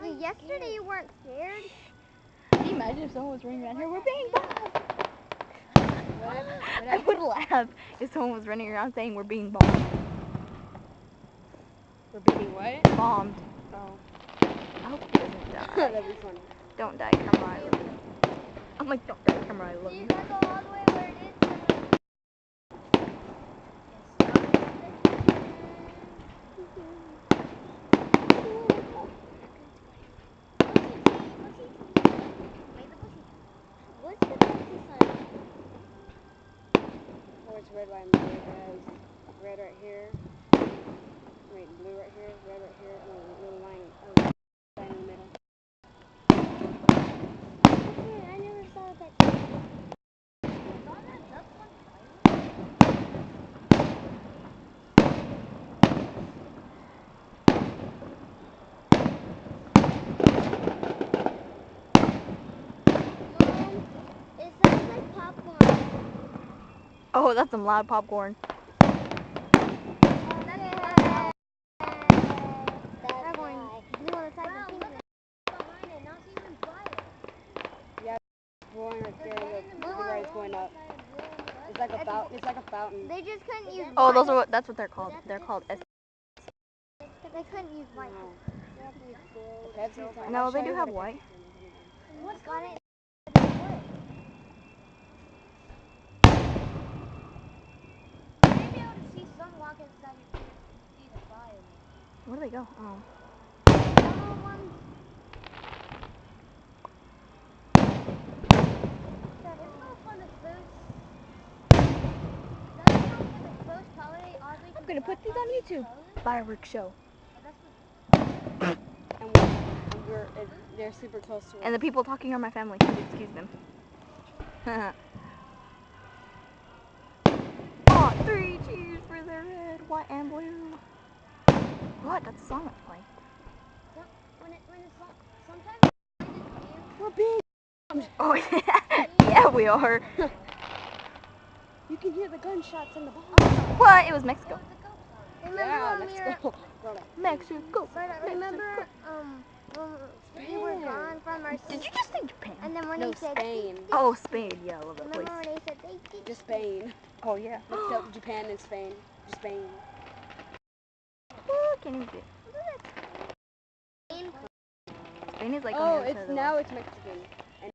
Like yesterday you weren't scared. Can you imagine if someone was running around here? We're being bombed! I would laugh if someone was running around saying we're being bombed. We're being what? Bombed. Oh. I hope he doesn't die. That'd be funny. Don't die, camera, I love you. I'm like, don't die, camera, I love So you. you gotta go all the way where it is. What's the Texas sign? Oh, it's red, white, and blue. It has red right here. Wait, blue right here, red right here, and a little line in the middle. Okay, I never saw that. It sounds like popcorn. Oh, that's some loud popcorn. Blowing right there, the blue light is going up. It's like a fountain. It's like a fountain. They just couldn't use. Oh, those are what, that's what they're called. They're called S. They couldn't use white. No, they do have white. What's coming? Maybe able to see some walk inside and see the fire. Where do they go? Oh. I'm gonna put these on YouTube. Fireworks show. And they're super close to us. And the people talking are my family. Excuse them. Oh, 3 cheers for the red, white, and blue. What? That's a song that's playing. We're big. Oh, yeah, we are. You can hear the gunshots in the bomb. What? It was Mexico. Yeah, Mexico. Mexico. Remember, when we were gone from our. Did you just say Japan? And then when No, he said. Spain. Oh, Spain. Yeah, I love that place. Remember when they said they did. Just Spain. Oh, yeah. Except Japan and Spain. Just Spain. Can't even see it. Spain is like on Oh, the other side of the now world. it's Mexican.